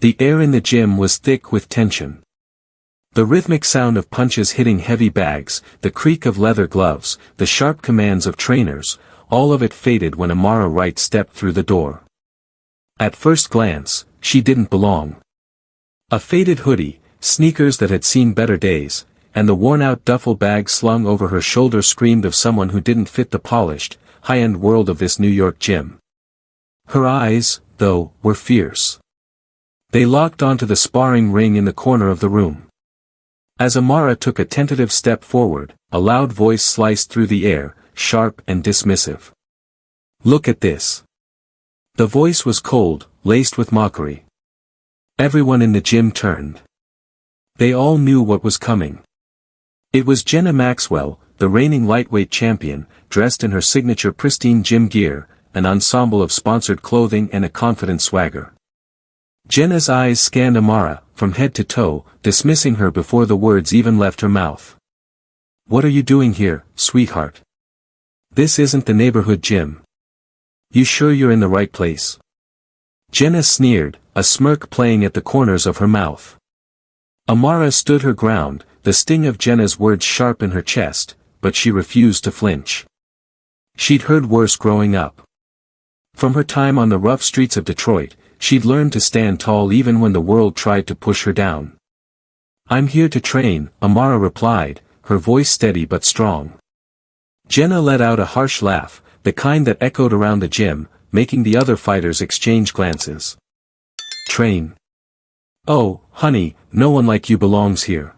The air in the gym was thick with tension. The rhythmic sound of punches hitting heavy bags, the creak of leather gloves, the sharp commands of trainers, all of it faded when Amara Wright stepped through the door. At first glance, she didn't belong. A faded hoodie, sneakers that had seen better days, and the worn-out duffel bag slung over her shoulder screamed of someone who didn't fit the polished, high-end world of this New York gym. Her eyes, though, were fierce. They locked onto the sparring ring in the corner of the room. As Amara took a tentative step forward, a loud voice sliced through the air, sharp and dismissive. "Look at this." The voice was cold, laced with mockery. Everyone in the gym turned. They all knew what was coming. It was Jenna Maxwell, the reigning lightweight champion, dressed in her signature pristine gym gear, an ensemble of sponsored clothing and a confident swagger. Jenna's eyes scanned Amara, from head to toe, dismissing her before the words even left her mouth. "What are you doing here, sweetheart? This isn't the neighborhood gym. You sure you're in the right place?" Jenna sneered, a smirk playing at the corners of her mouth. Amara stood her ground, the sting of Jenna's words sharp in her chest, but she refused to flinch. She'd heard worse growing up. From her time on the rough streets of Detroit, she'd learned to stand tall even when the world tried to push her down. "I'm here to train," Amara replied, her voice steady but strong. Jenna let out a harsh laugh, the kind that echoed around the gym, making the other fighters exchange glances. "Train? Oh, honey, no one like you belongs here.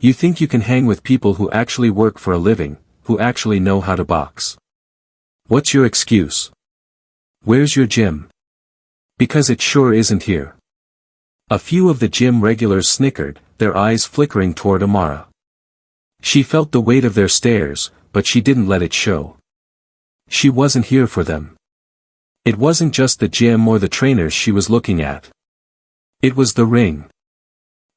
You think you can hang with people who actually work for a living, who actually know how to box? What's your excuse? Where's your gym? Because it sure isn't here." A few of the gym regulars snickered, their eyes flickering toward Amara. She felt the weight of their stares, but she didn't let it show. She wasn't here for them. It wasn't just the gym or the trainers she was looking at. It was the ring.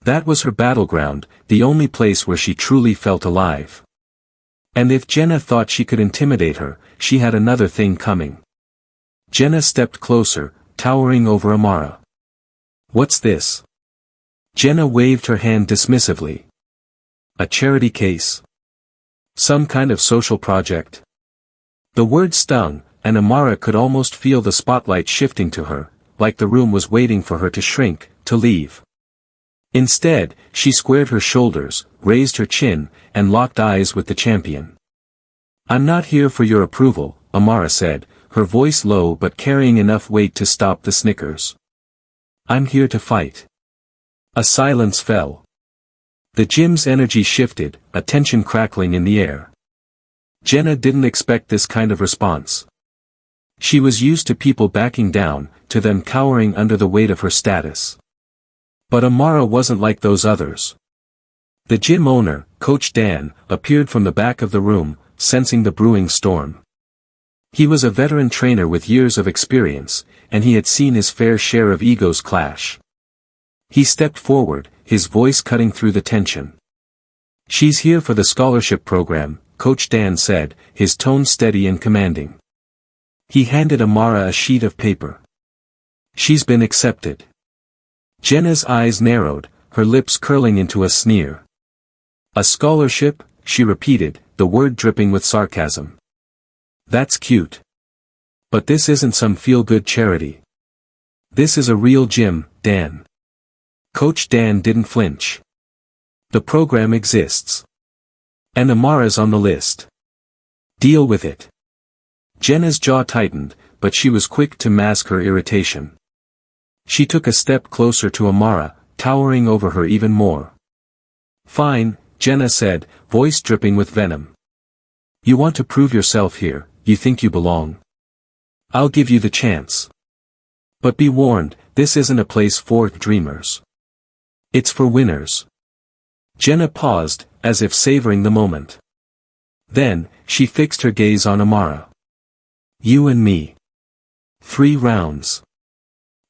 That was her battleground, the only place where she truly felt alive. And if Jenna thought she could intimidate her, she had another thing coming. Jenna stepped closer, towering over Amara. "What's this?" Jenna waved her hand dismissively. "A charity case? Some kind of social project?" The word stung, and Amara could almost feel the spotlight shifting to her, like the room was waiting for her to shrink, to leave. Instead, she squared her shoulders, raised her chin, and locked eyes with the champion. "I'm not here for your approval," Amara said, her voice low but carrying enough weight to stop the snickers. "I'm here to fight." A silence fell. The gym's energy shifted, a tension crackling in the air. Jenna didn't expect this kind of response. She was used to people backing down, to them cowering under the weight of her status. But Amara wasn't like those others. The gym owner, Coach Dan, appeared from the back of the room, sensing the brewing storm. He was a veteran trainer with years of experience, and he had seen his fair share of egos clash. He stepped forward, his voice cutting through the tension. "She's here for the scholarship program," Coach Dan said, his tone steady and commanding. He handed Amara a sheet of paper. "She's been accepted." Jenna's eyes narrowed, her lips curling into a sneer. "A scholarship?" she repeated, the word dripping with sarcasm. "That's cute. But this isn't some feel-good charity. This is a real gym, Dan." Coach Dan didn't flinch. "The program exists. And Amara's on the list. Deal with it." Jenna's jaw tightened, but she was quick to mask her irritation. She took a step closer to Amara, towering over her even more. "Fine," Jenna said, voice dripping with venom. "You want to prove yourself here, you think you belong. I'll give you the chance. But be warned, this isn't a place for dreamers. It's for winners." Jenna paused, as if savoring the moment. Then, she fixed her gaze on Amara. "You and me. 3 rounds.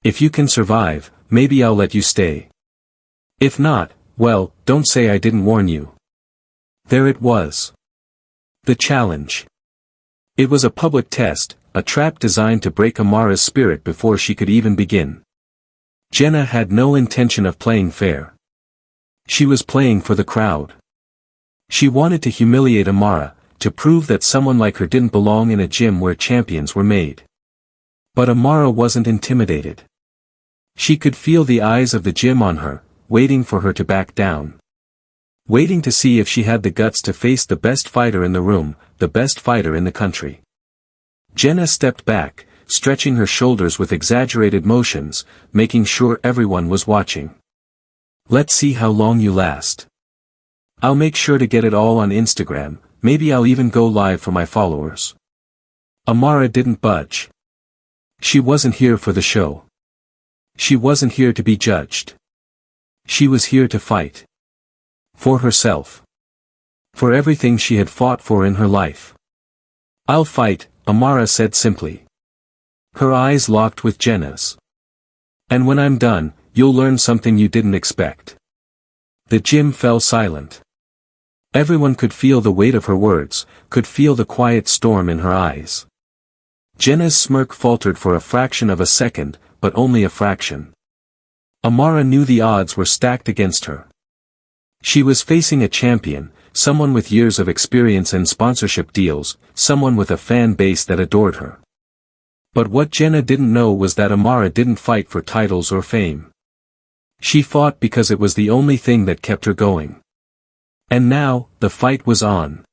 If you can survive, maybe I'll let you stay. If not, well, don't say I didn't warn you." There it was. The challenge. It was a public test, a trap designed to break Amara's spirit before she could even begin. Jenna had no intention of playing fair. She was playing for the crowd. She wanted to humiliate Amara, to prove that someone like her didn't belong in a gym where champions were made. But Amara wasn't intimidated. She could feel the eyes of the gym on her, waiting for her to back down. Waiting to see if she had the guts to face the best fighter in the room, the best fighter in the country. Jenna stepped back, stretching her shoulders with exaggerated motions, making sure everyone was watching. Let's see how long you last. I'll make sure to get it all on Instagram, maybe I'll even go live for my followers. Amara didn't budge. She wasn't here for the show. She wasn't here to be judged. She was here to fight. For herself. For everything she had fought for in her life. I'll fight, Amara said simply. Her eyes locked with Jenna's. And when I'm done, you'll learn something you didn't expect. The gym fell silent. Everyone could feel the weight of her words, could feel the quiet storm in her eyes. Jenna's smirk faltered for a fraction of a second, but only a fraction. Amara knew the odds were stacked against her. She was facing a champion, someone with years of experience and sponsorship deals, someone with a fan base that adored her. But what Jenna didn't know was that Amara didn't fight for titles or fame. She fought because it was the only thing that kept her going. And now, the fight was on.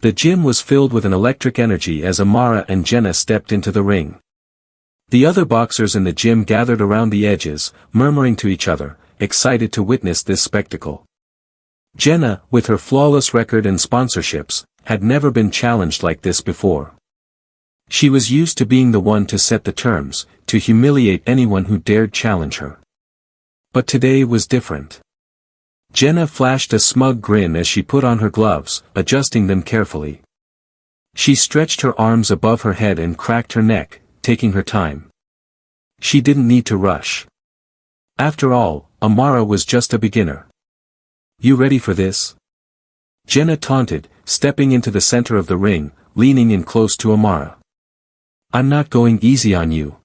The gym was filled with an electric energy as Amara and Jenna stepped into the ring. The other boxers in the gym gathered around the edges, murmuring to each other, excited to witness this spectacle. Jenna, with her flawless record and sponsorships, had never been challenged like this before. She was used to being the one to set the terms, to humiliate anyone who dared challenge her. But today was different. Jenna flashed a smug grin as she put on her gloves, adjusting them carefully. She stretched her arms above her head and cracked her neck, taking her time. She didn't need to rush. After all, Amara was just a beginner. You ready for this? Jenna taunted, stepping into the center of the ring, leaning in close to Amara. I'm not going easy on you.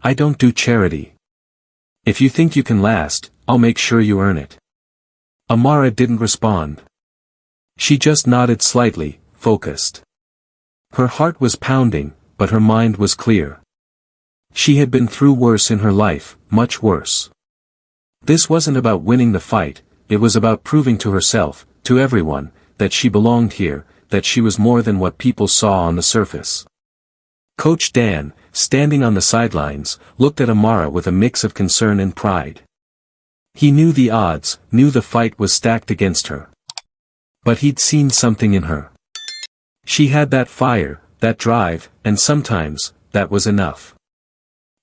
I don't do charity. If you think you can last, I'll make sure you earn it. Amara didn't respond. She just nodded slightly, focused. Her heart was pounding, but her mind was clear. She had been through worse in her life, much worse. This wasn't about winning the fight, it was about proving to herself, to everyone, that she belonged here, that she was more than what people saw on the surface. Coach Dan, standing on the sidelines, looked at Amara with a mix of concern and pride. He knew the odds, knew the fight was stacked against her. But he'd seen something in her. She had that fire, that drive, and sometimes, that was enough.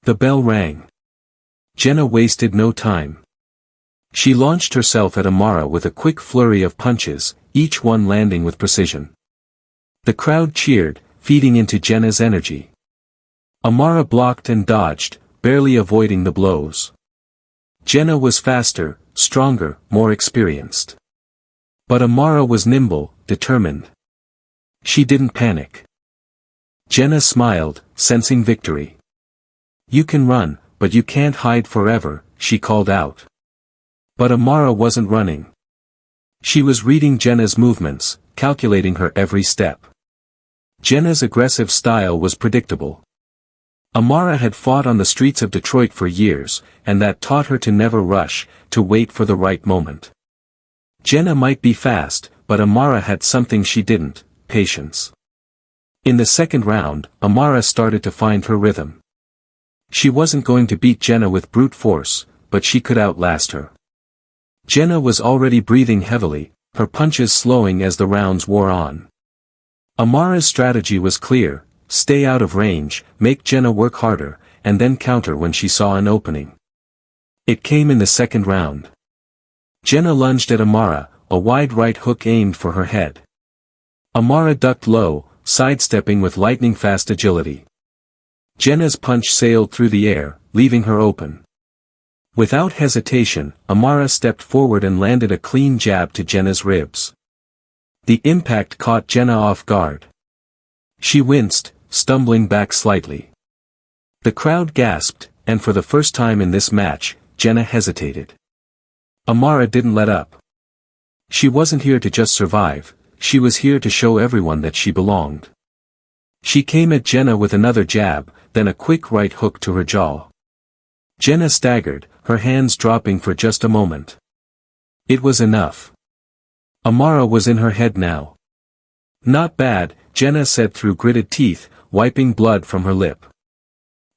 The bell rang. Jenna wasted no time. She launched herself at Amara with a quick flurry of punches, each one landing with precision. The crowd cheered, feeding into Jenna's energy. Amara blocked and dodged, barely avoiding the blows. Jenna was faster, stronger, more experienced. But Amara was nimble, determined. She didn't panic. Jenna smiled, sensing victory. You can run, but you can't hide forever, she called out. But Amara wasn't running. She was reading Jenna's movements, calculating her every step. Jenna's aggressive style was predictable. Amara had fought on the streets of Detroit for years, and that taught her to never rush, to wait for the right moment. Jenna might be fast, but Amara had something she didn't, patience. In the second round, Amara started to find her rhythm. She wasn't going to beat Jenna with brute force, but she could outlast her. Jenna was already breathing heavily, her punches slowing as the rounds wore on. Amara's strategy was clear: stay out of range, make Jenna work harder, and then counter when she saw an opening. It came in the second round. Jenna lunged at Amara, a wide right hook aimed for her head. Amara ducked low, sidestepping with lightning-fast agility. Jenna's punch sailed through the air, leaving her open. Without hesitation, Amara stepped forward and landed a clean jab to Jenna's ribs. The impact caught Jenna off guard. She winced, stumbling back slightly. The crowd gasped, and for the first time in this match, Jenna hesitated. Amara didn't let up. She wasn't here to just survive, she was here to show everyone that she belonged. She came at Jenna with another jab, then a quick right hook to her jaw. Jenna staggered, her hands dropping for just a moment. It was enough. Amara was in her head now. Not bad, Jenna said through gritted teeth, wiping blood from her lip.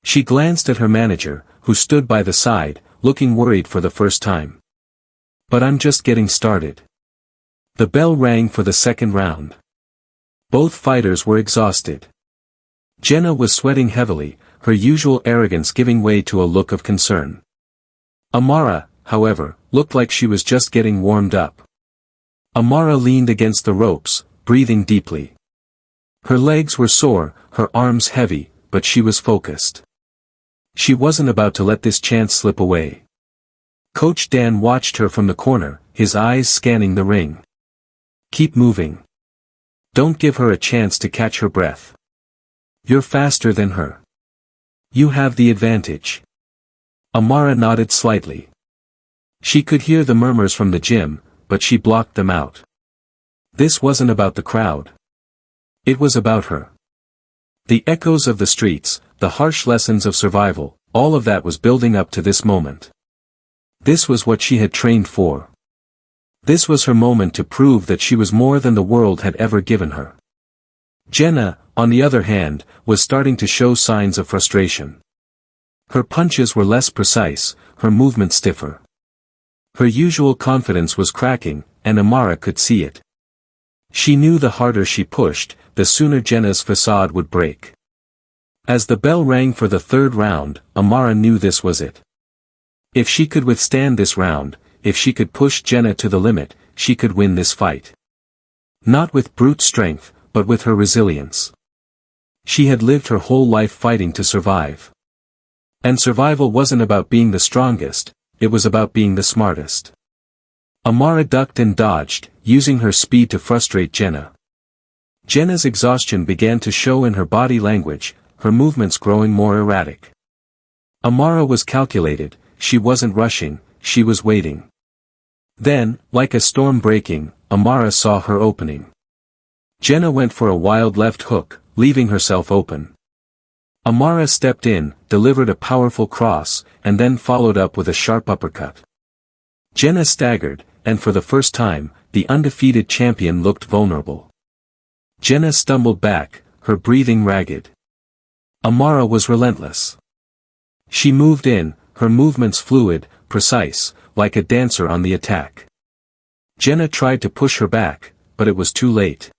She glanced at her manager, who stood by the side, looking worried for the first time. But I'm just getting started. The bell rang for the second round. Both fighters were exhausted. Jenna was sweating heavily, her usual arrogance giving way to a look of concern. Amara, however, looked like she was just getting warmed up. Amara leaned against the ropes, breathing deeply. Her legs were sore, her arms heavy, but she was focused. She wasn't about to let this chance slip away. Coach Dan watched her from the corner, his eyes scanning the ring. Keep moving. Don't give her a chance to catch her breath. You're faster than her. You have the advantage. Amara nodded slightly. She could hear the murmurs from the gym, but she blocked them out. This wasn't about the crowd. It was about her. The echoes of the streets, the harsh lessons of survival, all of that was building up to this moment. This was what she had trained for. This was her moment to prove that she was more than the world had ever given her. Jenna, on the other hand, was starting to show signs of frustration. Her punches were less precise, her movement stiffer. Her usual confidence was cracking, and Amara could see it. She knew the harder she pushed, the sooner Jenna's facade would break. As the bell rang for the third round, Amara knew this was it. If she could withstand this round, if she could push Jenna to the limit, she could win this fight. Not with brute strength, but with her resilience. She had lived her whole life fighting to survive. And survival wasn't about being the strongest, it was about being the smartest. Amara ducked and dodged, using her speed to frustrate Jenna. Jenna's exhaustion began to show in her body language, her movements growing more erratic. Amara was calculated, she wasn't rushing, she was waiting. Then, like a storm breaking, Amara saw her opening. Jenna went for a wild left hook, leaving herself open. Amara stepped in, delivered a powerful cross, and then followed up with a sharp uppercut. Jenna staggered, and for the first time, the undefeated champion looked vulnerable. Jenna stumbled back, her breathing ragged. Amara was relentless. She moved in, her movements fluid, precise, like a dancer on the attack. Jenna tried to push her back, but it was too late.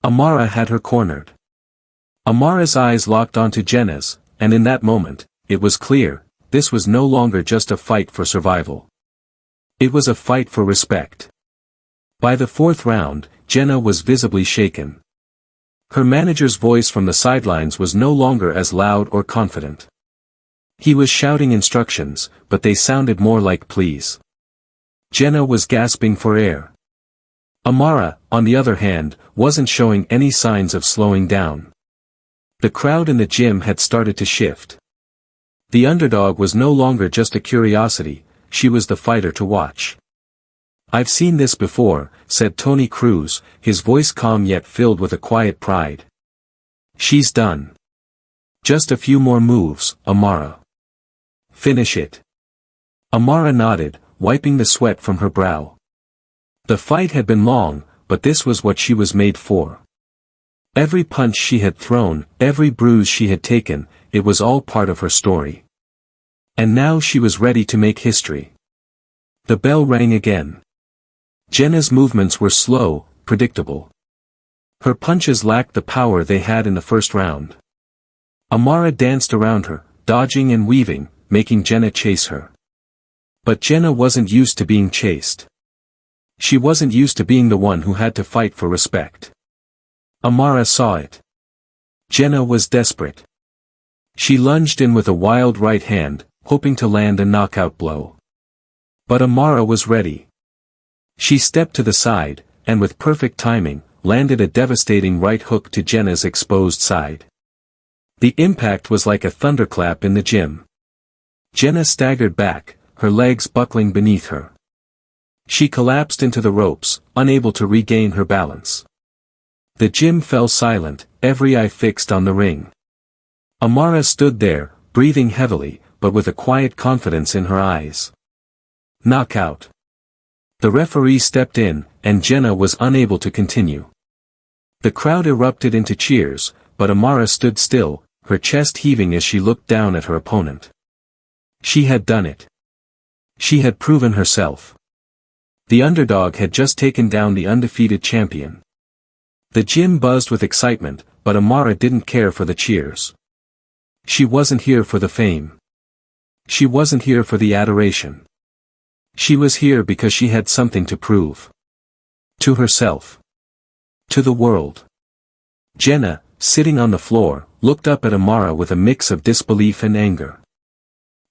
Amara had her cornered. Amara's eyes locked onto Jenna's, and in that moment, it was clear, this was no longer just a fight for survival. It was a fight for respect. By the fourth round, Jenna was visibly shaken. Her manager's voice from the sidelines was no longer as loud or confident. He was shouting instructions, but they sounded more like pleas. Jenna was gasping for air. Amara, on the other hand, wasn't showing any signs of slowing down. The crowd in the gym had started to shift. The underdog was no longer just a curiosity, she was the fighter to watch. "I've seen this before," said Tony Cruz, his voice calm yet filled with a quiet pride. "She's done. Just a few more moves, Amara. Finish it." Amara nodded, wiping the sweat from her brow. The fight had been long, but this was what she was made for. Every punch she had thrown, every bruise she had taken, it was all part of her story. And now she was ready to make history. The bell rang again. Jenna's movements were slow, predictable. Her punches lacked the power they had in the first round. Amara danced around her, dodging and weaving, making Jenna chase her. But Jenna wasn't used to being chased. She wasn't used to being the one who had to fight for respect. Amara saw it. Jenna was desperate. She lunged in with a wild right hand, hoping to land a knockout blow. But Amara was ready. She stepped to the side, and with perfect timing, landed a devastating right hook to Jenna's exposed side. The impact was like a thunderclap in the gym. Jenna staggered back, her legs buckling beneath her. She collapsed into the ropes, unable to regain her balance. The gym fell silent, every eye fixed on the ring. Amara stood there, breathing heavily, but with a quiet confidence in her eyes. Knockout. The referee stepped in, and Jenna was unable to continue. The crowd erupted into cheers, but Amara stood still, her chest heaving as she looked down at her opponent. She had done it. She had proven herself. The underdog had just taken down the undefeated champion. The gym buzzed with excitement, but Amara didn't care for the cheers. She wasn't here for the fame. She wasn't here for the adoration. She was here because she had something to prove. To herself. To the world. Jenna, sitting on the floor, looked up at Amara with a mix of disbelief and anger.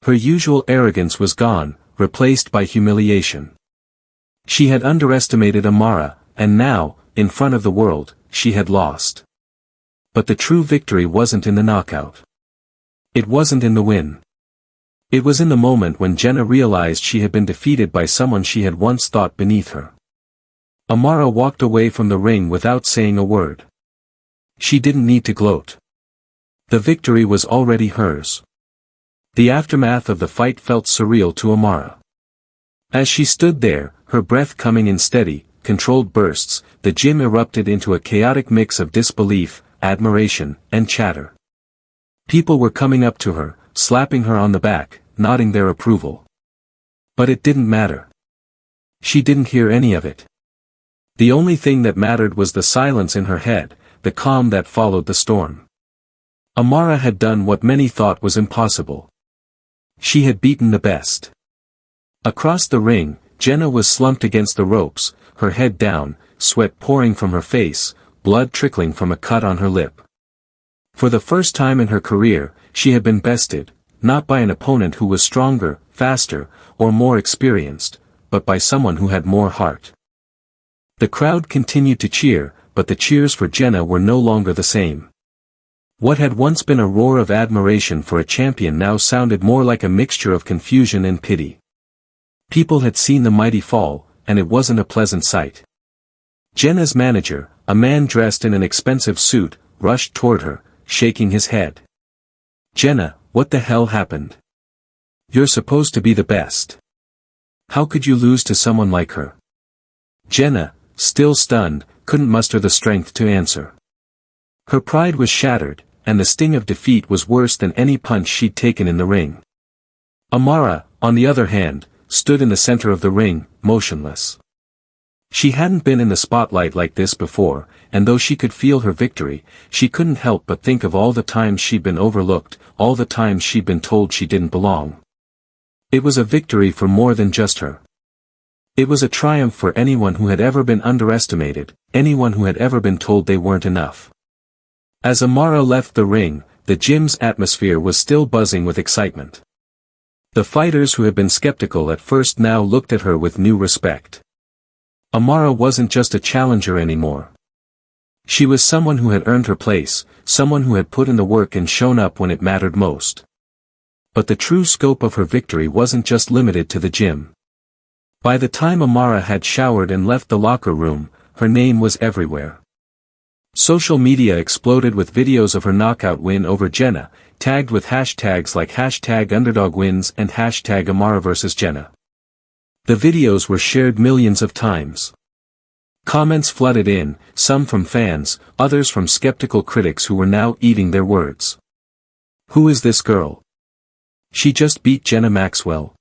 Her usual arrogance was gone, replaced by humiliation. She had underestimated Amara, and now, in front of the world, she had lost. But the true victory wasn't in the knockout. It wasn't in the win. It was in the moment when Jenna realized she had been defeated by someone she had once thought beneath her. Amara walked away from the ring without saying a word. She didn't need to gloat. The victory was already hers. The aftermath of the fight felt surreal to Amara. As she stood there, her breath coming in steady, controlled bursts, the gym erupted into a chaotic mix of disbelief, admiration, and chatter. People were coming up to her, slapping her on the back, nodding their approval. But it didn't matter. She didn't hear any of it. The only thing that mattered was the silence in her head, the calm that followed the storm. Amara had done what many thought was impossible. She had beaten the best. Across the ring, Jenna was slumped against the ropes, her head down, sweat pouring from her face, blood trickling from a cut on her lip. For the first time in her career, she had been bested, not by an opponent who was stronger, faster, or more experienced, but by someone who had more heart. The crowd continued to cheer, but the cheers for Jenna were no longer the same. What had once been a roar of admiration for a champion now sounded more like a mixture of confusion and pity. People had seen the mighty fall, and it wasn't a pleasant sight. Jenna's manager, a man dressed in an expensive suit, rushed toward her, shaking his head. "Jenna, what the hell happened? You're supposed to be the best. How could you lose to someone like her?" Jenna, still stunned, couldn't muster the strength to answer. Her pride was shattered, and the sting of defeat was worse than any punch she'd taken in the ring. Amara, on the other hand, stood in the center of the ring, motionless. She hadn't been in the spotlight like this before, and though she could feel her victory, she couldn't help but think of all the times she'd been overlooked, all the times she'd been told she didn't belong. It was a victory for more than just her. It was a triumph for anyone who had ever been underestimated, anyone who had ever been told they weren't enough. As Amara left the ring, the gym's atmosphere was still buzzing with excitement. The fighters who had been skeptical at first now looked at her with new respect. Amara wasn't just a challenger anymore. She was someone who had earned her place, someone who had put in the work and shown up when it mattered most. But the true scope of her victory wasn't just limited to the gym. By the time Amara had showered and left the locker room, her name was everywhere. Social media exploded with videos of her knockout win over Jenna, tagged with hashtags like #UnderdogWins and #Amara vs Jenna. The videos were shared millions of times. Comments flooded in, some from fans, others from skeptical critics who were now eating their words. Who is this girl? She just beat Jenna Maxwell.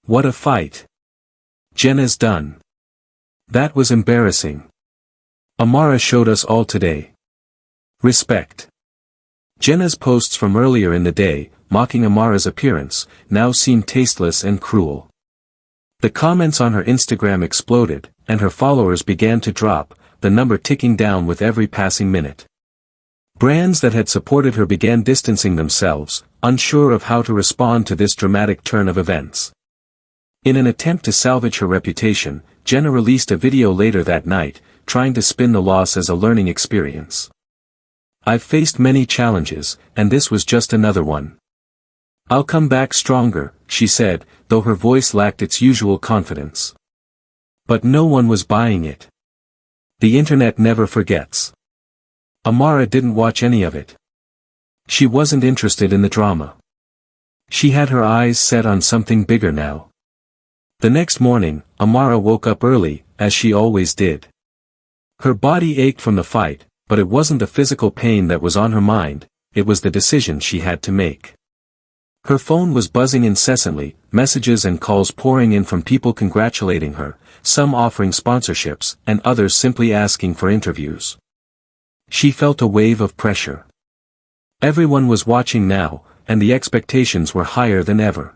What a fight. Jenna's done. That was embarrassing. Amara showed us all today. Respect. Jenna's posts from earlier in the day, mocking Amara's appearance, now seemed tasteless and cruel. The comments on her Instagram exploded, and her followers began to drop, the number ticking down with every passing minute. Brands that had supported her began distancing themselves, unsure of how to respond to this dramatic turn of events. In an attempt to salvage her reputation, Jenna released a video later that night, trying to spin the loss as a learning experience. "I've faced many challenges, and this was just another one. "I'll come back stronger," she said, though her voice lacked its usual confidence. But no one was buying it. The internet never forgets. Amara didn't watch any of it. She wasn't interested in the drama. She had her eyes set on something bigger now. The next morning, Amara woke up early, as she always did. Her body ached from the fight, but it wasn't the physical pain that was on her mind, it was the decision she had to make. Her phone was buzzing incessantly, messages and calls pouring in from people congratulating her, some offering sponsorships, and others simply asking for interviews. She felt a wave of pressure. Everyone was watching now, and the expectations were higher than ever.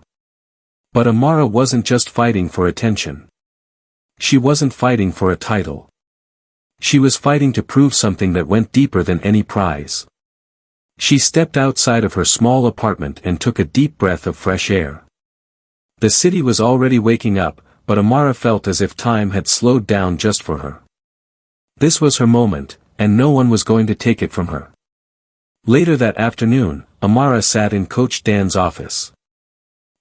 But Amara wasn't just fighting for attention. She wasn't fighting for a title. She was fighting to prove something that went deeper than any prize. She stepped outside of her small apartment and took a deep breath of fresh air. The city was already waking up, but Amara felt as if time had slowed down just for her. This was her moment, and no one was going to take it from her. Later that afternoon, Amara sat in Coach Dan's office.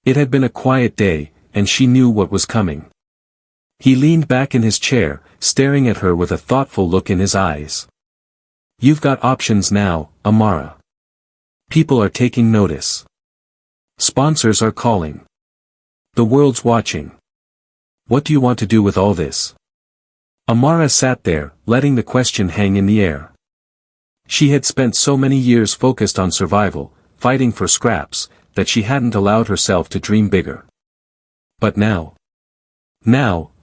It had been a quiet day, and she knew what was coming. He leaned back in his chair, staring at her with a thoughtful look in his eyes. "You've got options now, Amara. People are taking notice. Sponsors are calling. The world's watching. What do you want to do with all this?" Amara sat there, letting the question hang in the air. She had spent so many years focused on survival, fighting for scraps, that she hadn't allowed herself to dream bigger. But now,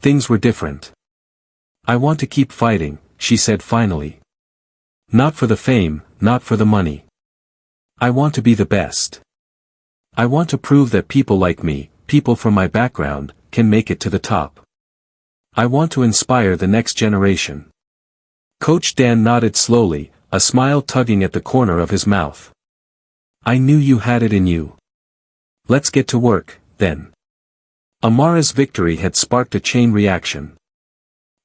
things were different. "I want to keep fighting," she said finally. "Not for the fame, not for the money. I want to be the best. I want to prove that people like me, people from my background, can make it to the top. I want to inspire the next generation." Coach Dan nodded slowly, a smile tugging at the corner of his mouth. "I knew you had it in you. Let's get to work, then." Amara's victory had sparked a chain reaction.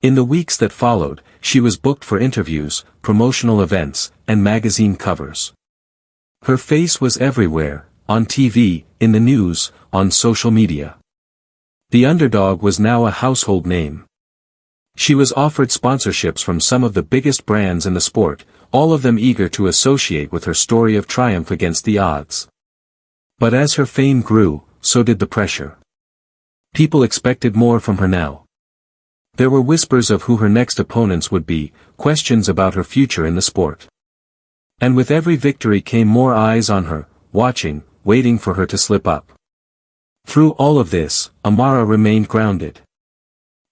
In the weeks that followed, she was booked for interviews, promotional events, and magazine covers. Her face was everywhere, on TV, in the news, on social media. The Underdog was now a household name. She was offered sponsorships from some of the biggest brands in the sport, all of them eager to associate with her story of triumph against the odds. But as her fame grew, so did the pressure. People expected more from her now. There were whispers of who her next opponents would be, questions about her future in the sport. And with every victory came more eyes on her, watching, waiting for her to slip up. Through all of this, Amara remained grounded.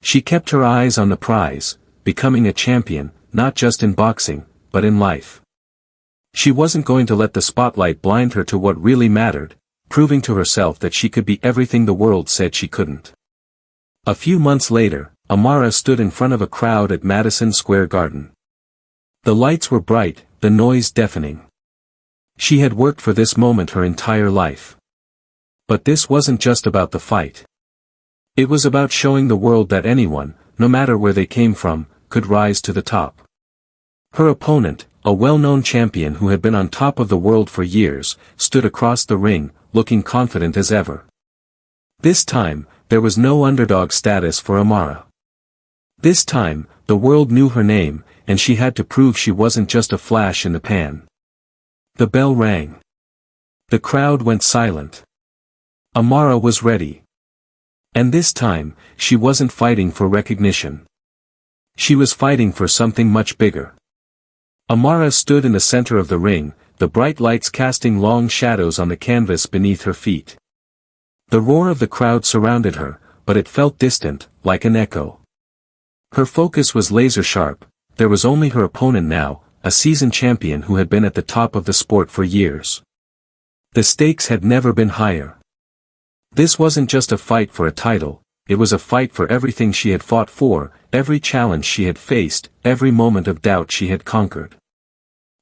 She kept her eyes on the prize, becoming a champion, not just in boxing, but in life. She wasn't going to let the spotlight blind her to what really mattered, proving to herself that she could be everything the world said she couldn't. A few months later, Amara stood in front of a crowd at Madison Square Garden. The lights were bright, the noise deafening. She had worked for this moment her entire life. But this wasn't just about the fight. It was about showing the world that anyone, no matter where they came from, could rise to the top. Her opponent, a well-known champion who had been on top of the world for years, stood across the ring, looking confident as ever. This time, there was no underdog status for Amara. This time, the world knew her name, and she had to prove she wasn't just a flash in the pan. The bell rang. The crowd went silent. Amara was ready. And this time, she wasn't fighting for recognition. She was fighting for something much bigger. Amara stood in the center of the ring, the bright lights casting long shadows on the canvas beneath her feet. The roar of the crowd surrounded her, but it felt distant, like an echo. Her focus was laser-sharp. There was only her opponent now, a seasoned champion who had been at the top of the sport for years. The stakes had never been higher. This wasn't just a fight for a title, it was a fight for everything she had fought for, every challenge she had faced, every moment of doubt she had conquered.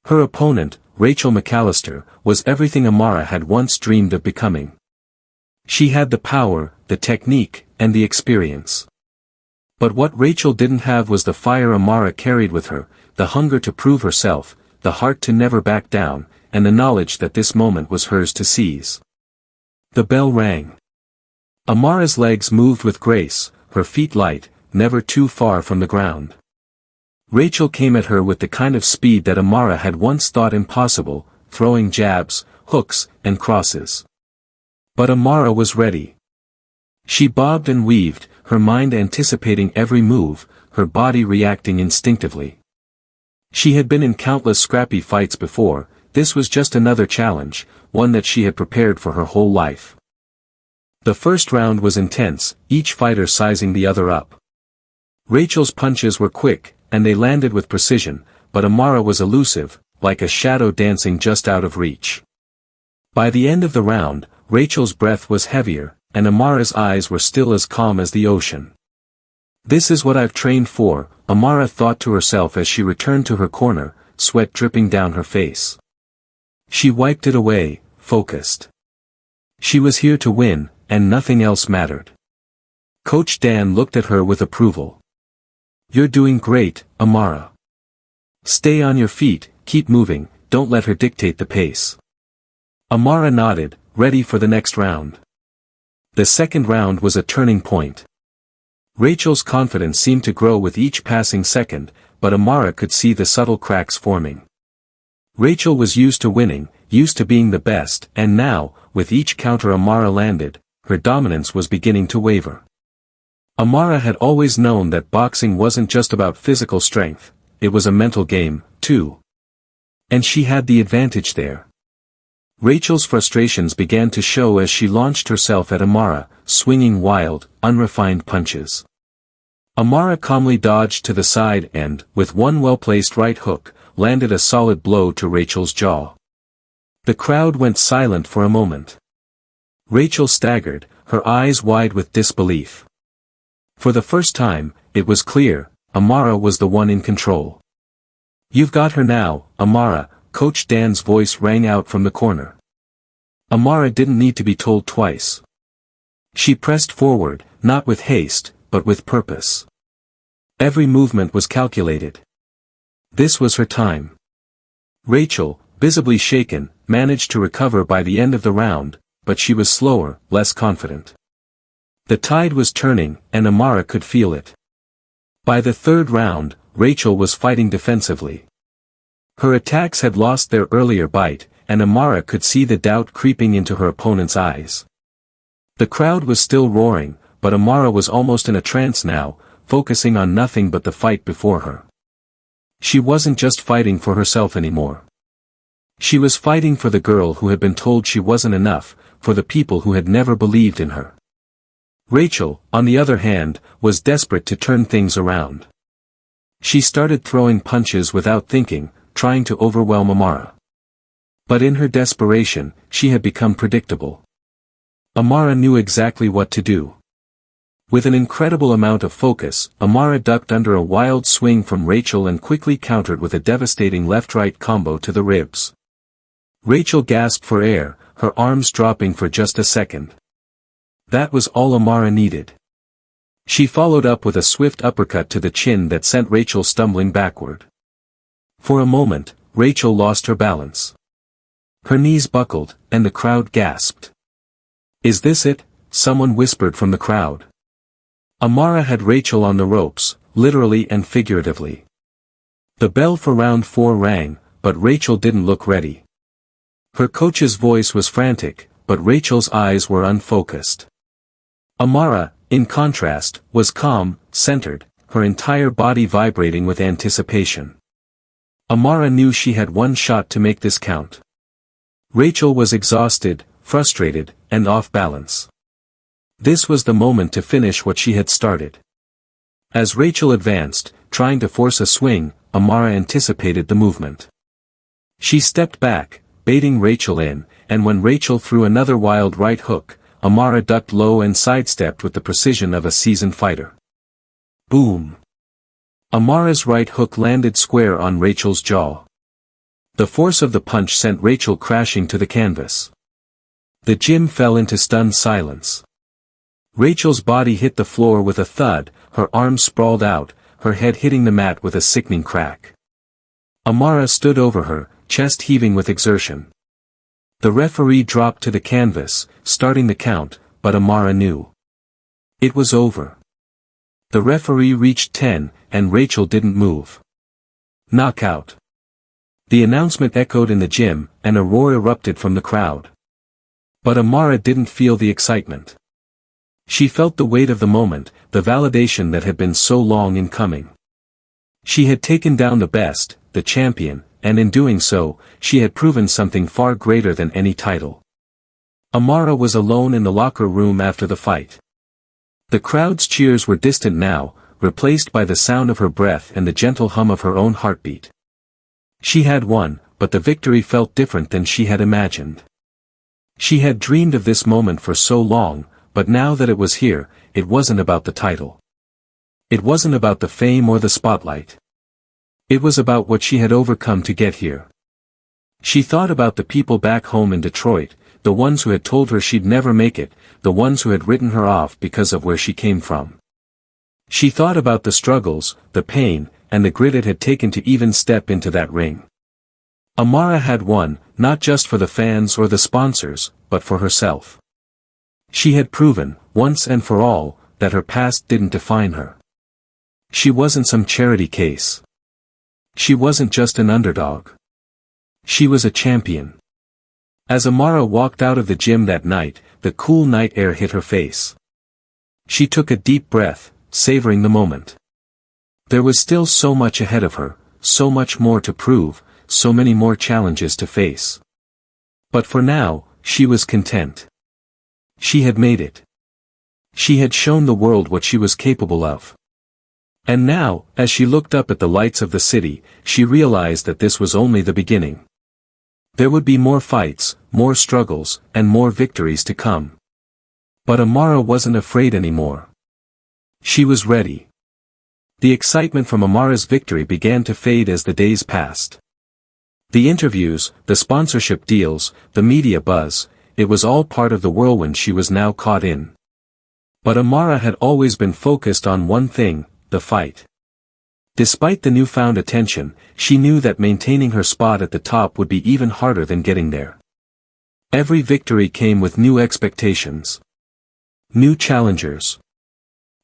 Her opponent, Rachel McAllister, was everything Amara had once dreamed of becoming. She had the power, the technique, and the experience. But what Rachel didn't have was the fire Amara carried with her, the hunger to prove herself, the heart to never back down, and the knowledge that this moment was hers to seize. The bell rang. Amara's legs moved with grace, her feet light, never too far from the ground. Rachel came at her with the kind of speed that Amara had once thought impossible, throwing jabs, hooks, and crosses. But Amara was ready. She bobbed and weaved, her mind anticipating every move, her body reacting instinctively. She had been in countless scrappy fights before, this was just another challenge, one that she had prepared for her whole life. The first round was intense, each fighter sizing the other up. Rachel's punches were quick, and they landed with precision, but Amara was elusive, like a shadow dancing just out of reach. By the end of the round, Rachel's breath was heavier, and Amara's eyes were still as calm as the ocean. "This is what I've trained for," Amara thought to herself as she returned to her corner, sweat dripping down her face. She wiped it away, focused. She was here to win, and nothing else mattered. Coach Dan looked at her with approval. "You're doing great, Amara. Stay on your feet, keep moving, don't let her dictate the pace." Amara nodded, ready for the next round. The second round was a turning point. Rachel's confidence seemed to grow with each passing second, but Amara could see the subtle cracks forming. Rachel was used to winning, used to being the best, and now, with each counter Amara landed, her dominance was beginning to waver. Amara had always known that boxing wasn't just about physical strength, it was a mental game, too. And she had the advantage there. Rachel's frustrations began to show as she launched herself at Amara, swinging wild, unrefined punches. Amara calmly dodged to the side and, with one well-placed right hook, landed a solid blow to Rachel's jaw. The crowd went silent for a moment. Rachel staggered, her eyes wide with disbelief. For the first time, it was clear, Amara was the one in control. "You've got her now, Amara," Coach Dan's voice rang out from the corner. Amara didn't need to be told twice. She pressed forward, not with haste, but with purpose. Every movement was calculated. This was her time. Rachel, visibly shaken, managed to recover by the end of the round, but she was slower, less confident. The tide was turning, and Amara could feel it. By the third round, Rachel was fighting defensively. Her attacks had lost their earlier bite, and Amara could see the doubt creeping into her opponent's eyes. The crowd was still roaring, but Amara was almost in a trance now, focusing on nothing but the fight before her. She wasn't just fighting for herself anymore. She was fighting for the girl who had been told she wasn't enough, for the people who had never believed in her. Rachel, on the other hand, was desperate to turn things around. She started throwing punches without thinking, trying to overwhelm Amara. But in her desperation, she had become predictable. Amara knew exactly what to do. With an incredible amount of focus, Amara ducked under a wild swing from Rachel and quickly countered with a devastating left-right combo to the ribs. Rachel gasped for air, her arms dropping for just a second. That was all Amara needed. She followed up with a swift uppercut to the chin that sent Rachel stumbling backward. For a moment, Rachel lost her balance. Her knees buckled, and the crowd gasped. "Is this it?" someone whispered from the crowd. Amara had Rachel on the ropes, literally and figuratively. The bell for round 4 rang, but Rachel didn't look ready. Her coach's voice was frantic, but Rachel's eyes were unfocused. Amara, in contrast, was calm, centered, her entire body vibrating with anticipation. Amara knew she had one shot to make this count. Rachel was exhausted, frustrated, and off balance. This was the moment to finish what she had started. As Rachel advanced, trying to force a swing, Amara anticipated the movement. She stepped back, baiting Rachel in, and when Rachel threw another wild right hook, Amara ducked low and sidestepped with the precision of a seasoned fighter. Boom! Amara's right hook landed square on Rachel's jaw. The force of the punch sent Rachel crashing to the canvas. The gym fell into stunned silence. Rachel's body hit the floor with a thud, her arms sprawled out, her head hitting the mat with a sickening crack. Amara stood over her, chest heaving with exertion. The referee dropped to the canvas, starting the count, but Amara knew. It was over. The referee reached 10, and Rachel didn't move. Knockout. The announcement echoed in the gym, and a roar erupted from the crowd. But Amara didn't feel the excitement. She felt the weight of the moment, the validation that had been so long in coming. She had taken down the best, the champion, and in doing so, she had proven something far greater than any title. Amara was alone in the locker room after the fight. The crowd's cheers were distant now, replaced by the sound of her breath and the gentle hum of her own heartbeat. She had won, but the victory felt different than she had imagined. She had dreamed of this moment for so long, but now that it was here, it wasn't about the title. It wasn't about the fame or the spotlight. It was about what she had overcome to get here. She thought about the people back home in Detroit, the ones who had told her she'd never make it, the ones who had written her off because of where she came from. She thought about the struggles, the pain, and the grit it had taken to even step into that ring. Amara had won, not just for the fans or the sponsors, but for herself. She had proven, once and for all, that her past didn't define her. She wasn't some charity case. She wasn't just an underdog. She was a champion. As Amara walked out of the gym that night, the cool night air hit her face. She took a deep breath, savoring the moment. There was still so much ahead of her, so much more to prove, so many more challenges to face. But for now, she was content. She had made it. She had shown the world what she was capable of. And now, as she looked up at the lights of the city, she realized that this was only the beginning. There would be more fights, more struggles, and more victories to come. But Amara wasn't afraid anymore. She was ready. The excitement from Amara's victory began to fade as the days passed. The interviews, the sponsorship deals, the media buzz, it was all part of the whirlwind she was now caught in. But Amara had always been focused on one thing, the fight. Despite the newfound attention, she knew that maintaining her spot at the top would be even harder than getting there. Every victory came with new expectations. New challengers.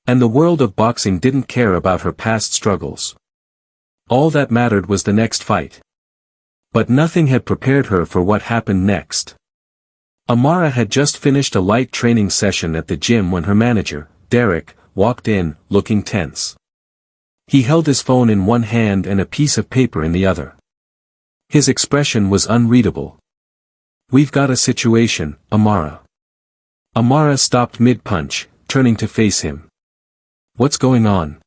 And the world of boxing didn't care about her past struggles. All that mattered was the next fight. But nothing had prepared her for what happened next. Amara had just finished a light training session at the gym when her manager, Derek, walked in, looking tense. He held his phone in one hand and a piece of paper in the other. His expression was unreadable. "We've got a situation, Amara." Amara stopped mid-punch, turning to face him. "What's going on?"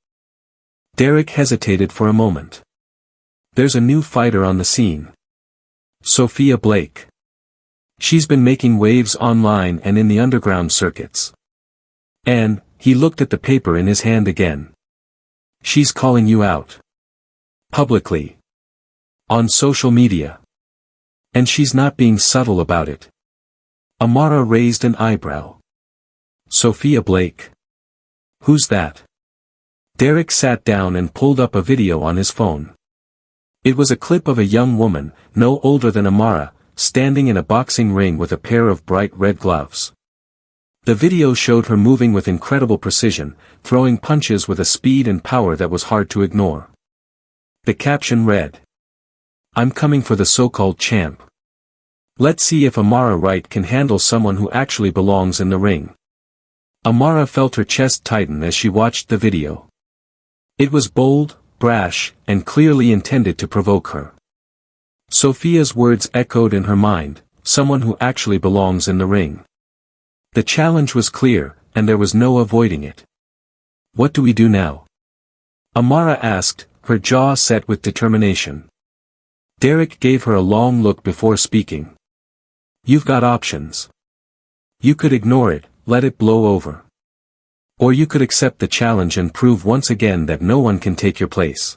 Derek hesitated for a moment. "There's a new fighter on the scene. Sophia Blake. She's been making waves online and in the underground circuits. And," he looked at the paper in his hand again. "She's calling you out. Publicly. On social media. And she's not being subtle about it." Amara raised an eyebrow. "Sophia Blake? Who's that?" Derek sat down and pulled up a video on his phone. It was a clip of a young woman, no older than Amara, standing in a boxing ring with a pair of bright red gloves. The video showed her moving with incredible precision, throwing punches with a speed and power that was hard to ignore. The caption read, "I'm coming for the so-called champ. Let's see if Amara Wright can handle someone who actually belongs in the ring." Amara felt her chest tighten as she watched the video. It was bold, brash, and clearly intended to provoke her. Sophia's words echoed in her mind, someone who actually belongs in the ring. The challenge was clear, and there was no avoiding it. "What do we do now?" Amara asked, her jaw set with determination. Derek gave her a long look before speaking. "You've got options. You could ignore it, let it blow over. Or you could accept the challenge and prove once again that no one can take your place."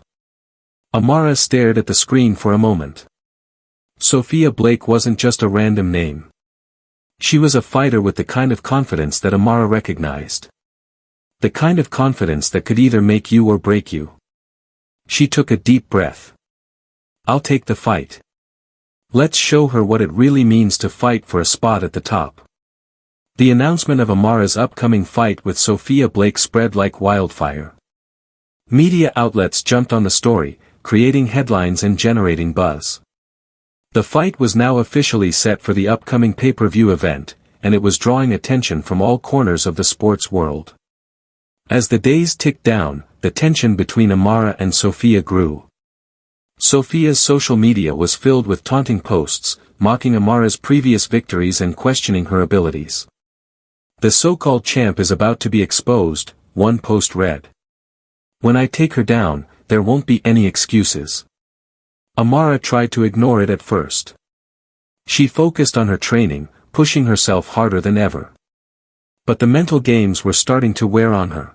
Amara stared at the screen for a moment. Sophia Blake wasn't just a random name. She was a fighter with the kind of confidence that Amara recognized. The kind of confidence that could either make you or break you. She took a deep breath. "I'll take the fight. Let's show her what it really means to fight for a spot at the top. The announcement of Amara's upcoming fight with Sophia Blake spread like wildfire. Media outlets jumped on the story, creating headlines and generating buzz. The fight was now officially set for the upcoming pay-per-view event, and it was drawing attention from all corners of the sports world. As the days ticked down, the tension between Amara and Sophia grew. Sophia's social media was filled with taunting posts, mocking Amara's previous victories and questioning her abilities. "The so-called champ is about to be exposed," one post read. "When I take her down, there won't be any excuses." Amara tried to ignore it at first. She focused on her training, pushing herself harder than ever. But the mental games were starting to wear on her.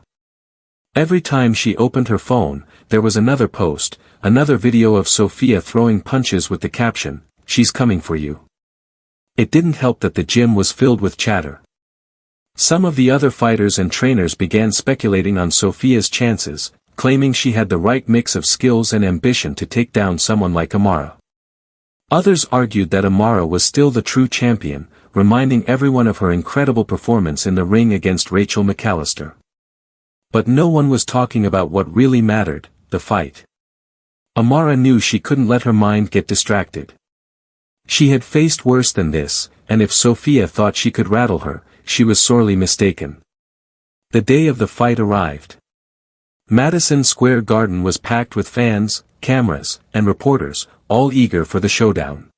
Every time she opened her phone, there was another post, another video of Sophia throwing punches with the caption, "She's coming for you." It didn't help that the gym was filled with chatter. Some of the other fighters and trainers began speculating on Sophia's chances, claiming she had the right mix of skills and ambition to take down someone like Amara. Others argued that Amara was still the true champion, reminding everyone of her incredible performance in the ring against Rachel McAllister. But no one was talking about what really mattered, the fight. Amara knew she couldn't let her mind get distracted. She had faced worse than this, and if Sophia thought she could rattle her, she was sorely mistaken. The day of the fight arrived. Madison Square Garden was packed with fans, cameras, and reporters, all eager for the showdown.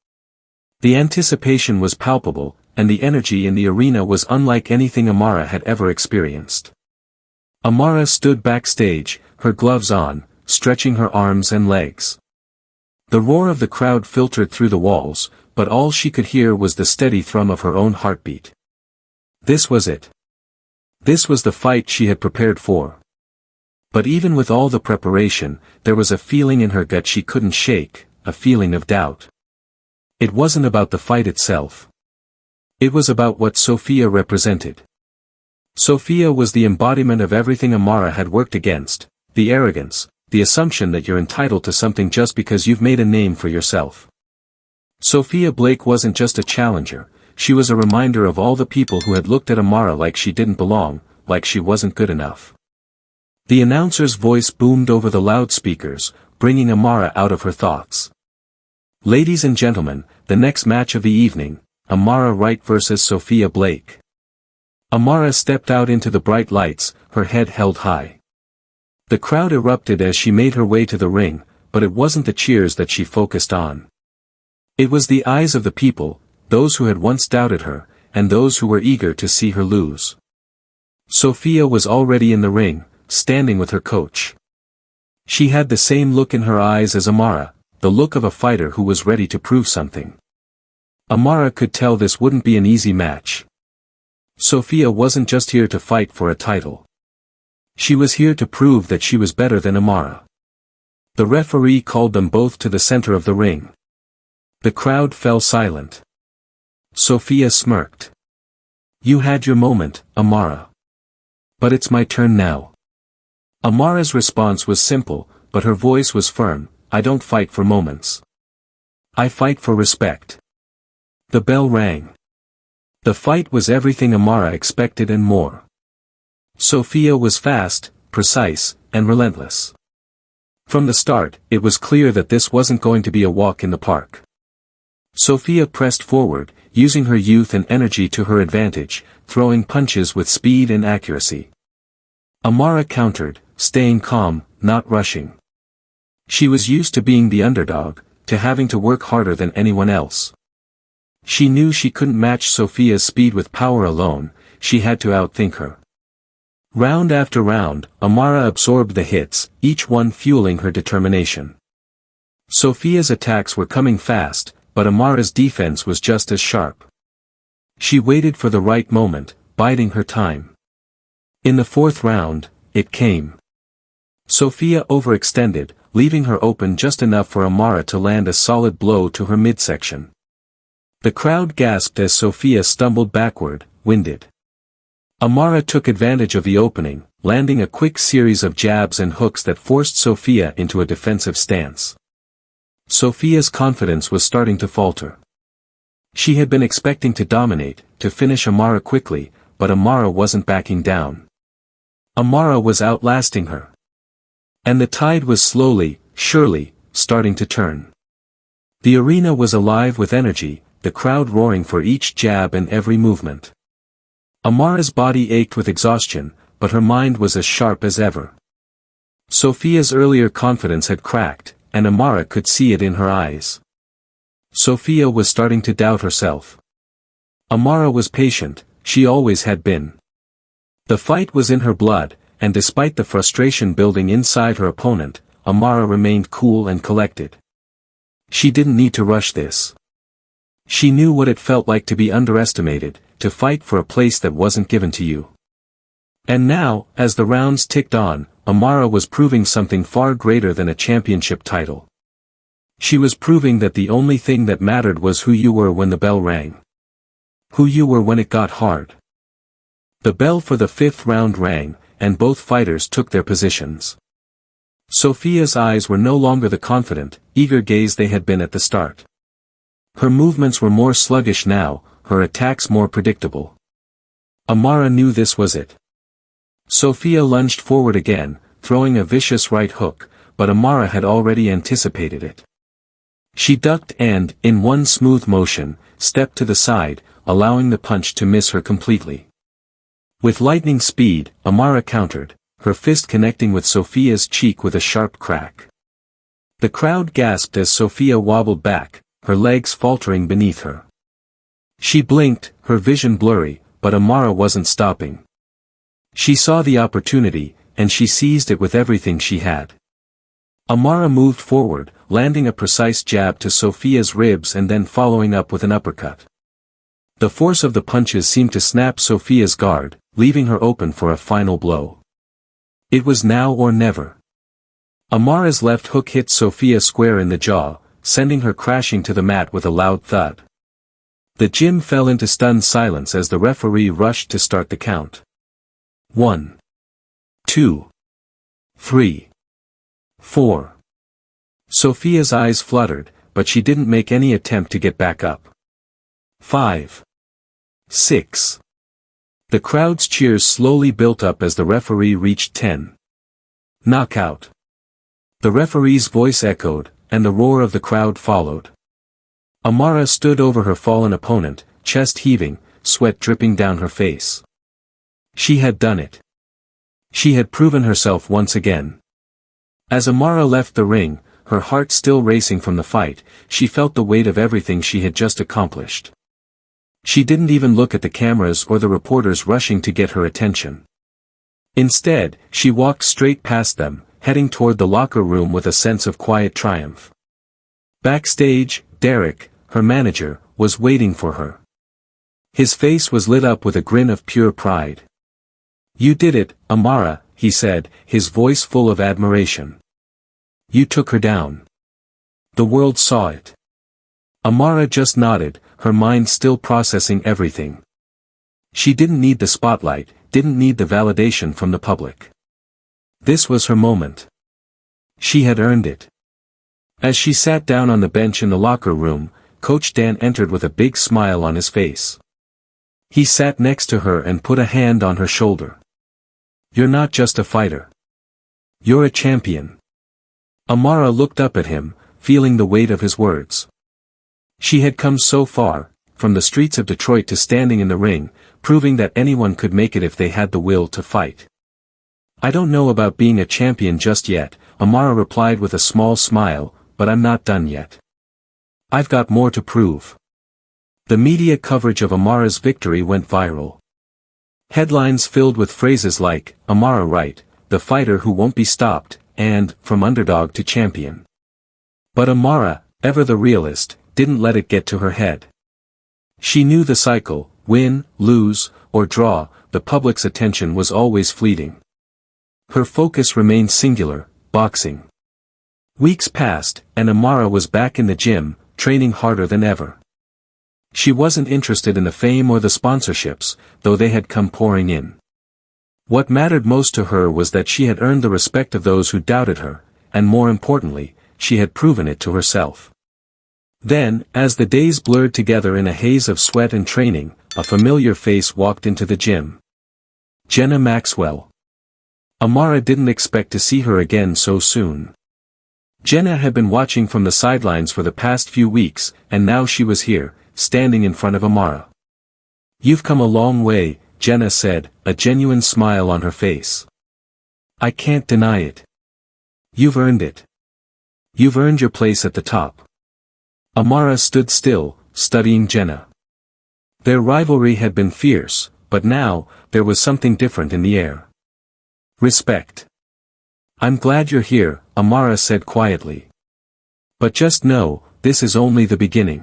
The anticipation was palpable, and the energy in the arena was unlike anything Amara had ever experienced. Amara stood backstage, her gloves on, stretching her arms and legs. The roar of the crowd filtered through the walls, but all she could hear was the steady thrum of her own heartbeat. This was it. This was the fight she had prepared for. But even with all the preparation, there was a feeling in her gut she couldn't shake, a feeling of doubt. It wasn't about the fight itself. It was about what Sophia represented. Sophia was the embodiment of everything Amara had worked against, the arrogance, the assumption that you're entitled to something just because you've made a name for yourself. Sophia Blake wasn't just a challenger, she was a reminder of all the people who had looked at Amara like she didn't belong, like she wasn't good enough. The announcer's voice boomed over the loudspeakers, bringing Amara out of her thoughts. "Ladies and gentlemen, the next match of the evening, Amara Wright vs. Sophia Blake." Amara stepped out into the bright lights, her head held high. The crowd erupted as she made her way to the ring, but it wasn't the cheers that she focused on. It was the eyes of the people, those who had once doubted her, and those who were eager to see her lose. Sophia was already in the ring, standing with her coach. She had the same look in her eyes as Amara, the look of a fighter who was ready to prove something. Amara could tell this wouldn't be an easy match. Sophia wasn't just here to fight for a title. She was here to prove that she was better than Amara. The referee called them both to the center of the ring. The crowd fell silent. Sophia smirked. "You had your moment, Amara. But it's my turn now." Amara's response was simple, but her voice was firm, "I don't fight for moments. I fight for respect." The bell rang. The fight was everything Amara expected and more. Sophia was fast, precise, and relentless. From the start, it was clear that this wasn't going to be a walk in the park. Sophia pressed forward, using her youth and energy to her advantage, throwing punches with speed and accuracy. Amara countered, staying calm, not rushing. She was used to being the underdog, to having to work harder than anyone else. She knew she couldn't match Sophia's speed with power alone, she had to outthink her. Round after round, Amara absorbed the hits, each one fueling her determination. Sophia's attacks were coming fast, but Amara's defense was just as sharp. She waited for the right moment, biding her time. In the fourth round, it came. Sophia overextended, leaving her open just enough for Amara to land a solid blow to her midsection. The crowd gasped as Sophia stumbled backward, winded. Amara took advantage of the opening, landing a quick series of jabs and hooks that forced Sophia into a defensive stance. Sophia's confidence was starting to falter. She had been expecting to dominate, to finish Amara quickly, but Amara wasn't backing down. Amara was outlasting her. And the tide was slowly, surely, starting to turn. The arena was alive with energy, the crowd roaring for each jab and every movement. Amara's body ached with exhaustion, but her mind was as sharp as ever. Sophia's earlier confidence had cracked, and Amara could see it in her eyes. Sophia was starting to doubt herself. Amara was patient, she always had been. The fight was in her blood, and despite the frustration building inside her opponent, Amara remained cool and collected. She didn't need to rush this. She knew what it felt like to be underestimated, to fight for a place that wasn't given to you. And now, as the rounds ticked on, Amara was proving something far greater than a championship title. She was proving that the only thing that mattered was who you were when the bell rang. Who you were when it got hard. The bell for the 5th round rang, and both fighters took their positions. Sophia's eyes were no longer the confident, eager gaze they had been at the start. Her movements were more sluggish now, her attacks more predictable. Amara knew this was it. Sophia lunged forward again, throwing a vicious right hook, but Amara had already anticipated it. She ducked and, in one smooth motion, stepped to the side, allowing the punch to miss her completely. With lightning speed, Amara countered, her fist connecting with Sophia's cheek with a sharp crack. The crowd gasped as Sophia wobbled back, her legs faltering beneath her. She blinked, her vision blurry, but Amara wasn't stopping. She saw the opportunity, and she seized it with everything she had. Amara moved forward, landing a precise jab to Sophia's ribs and then following up with an uppercut. The force of the punches seemed to snap Sophia's guard, leaving her open for a final blow. It was now or never. Amara's left hook hit Sophia square in the jaw, sending her crashing to the mat with a loud thud. The gym fell into stunned silence as the referee rushed to start the count. 1, 2, 3, 4. Sophia's eyes fluttered, but she didn't make any attempt to get back up. 5, 6. The crowd's cheers slowly built up as the referee reached 10. Knockout. The referee's voice echoed, and the roar of the crowd followed. Amara stood over her fallen opponent, chest heaving, sweat dripping down her face. She had done it. She had proven herself once again. As Amara left the ring, her heart still racing from the fight, she felt the weight of everything she had just accomplished. She didn't even look at the cameras or the reporters rushing to get her attention. Instead, she walked straight past them, heading toward the locker room with a sense of quiet triumph. Backstage, Derek, her manager, was waiting for her. His face was lit up with a grin of pure pride. "You did it, Amara," he said, his voice full of admiration. "You took her down. The world saw it." Amara just nodded, her mind still processing everything. She didn't need the spotlight, didn't need the validation from the public. This was her moment. She had earned it. As she sat down on the bench in the locker room, Coach Dan entered with a big smile on his face. He sat next to her and put a hand on her shoulder. "You're not just a fighter. You're a champion." Amara looked up at him, feeling the weight of his words. She had come so far, from the streets of Detroit to standing in the ring, proving that anyone could make it if they had the will to fight. "I don't know about being a champion just yet," Amara replied with a small smile, "but I'm not done yet. I've got more to prove." The media coverage of Amara's victory went viral. Headlines filled with phrases like, "Amara Wright, the fighter who won't be stopped," and, "From underdog to champion." But Amara, ever the realist, didn't let it get to her head. She knew the cycle: win, lose, or draw, the public's attention was always fleeting. Her focus remained singular: boxing. Weeks passed, and Amara was back in the gym, training harder than ever. She wasn't interested in the fame or the sponsorships, though they had come pouring in. What mattered most to her was that she had earned the respect of those who doubted her, and more importantly, she had proven it to herself. Then, as the days blurred together in a haze of sweat and training, a familiar face walked into the gym. Jenna Maxwell. Amara didn't expect to see her again so soon. Jenna had been watching from the sidelines for the past few weeks, and now she was here, standing in front of Amara. "You've come a long way," Jenna said, a genuine smile on her face. "I can't deny it. You've earned it. You've earned your place at the top." Amara stood still, studying Jenna. Their rivalry had been fierce, but now, there was something different in the air. Respect. "I'm glad you're here," Amara said quietly. "But just know, this is only the beginning."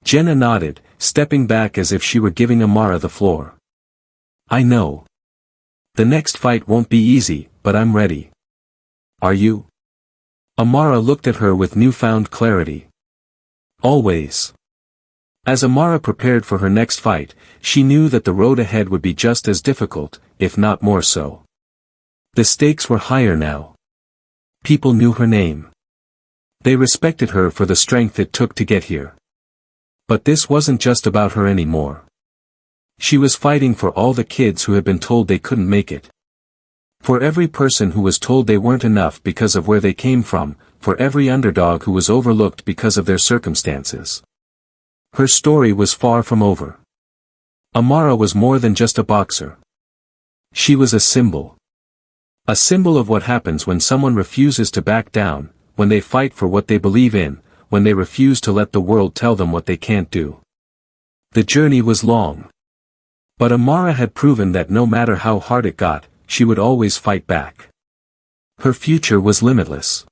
Jenna nodded, stepping back as if she were giving Amara the floor. "I know. The next fight won't be easy, but I'm ready." "Are you?" Amara looked at her with newfound clarity. "Always." As Amara prepared for her next fight, she knew that the road ahead would be just as difficult, if not more so. The stakes were higher now. People knew her name. They respected her for the strength it took to get here. But this wasn't just about her anymore. She was fighting for all the kids who had been told they couldn't make it. For every person who was told they weren't enough because of where they came from, for every underdog who was overlooked because of their circumstances. Her story was far from over. Amara was more than just a boxer. She was a symbol. A symbol of what happens when someone refuses to back down, when they fight for what they believe in, when they refuse to let the world tell them what they can't do. The journey was long. But Amara had proven that no matter how hard it got, she would always fight back. Her future was limitless.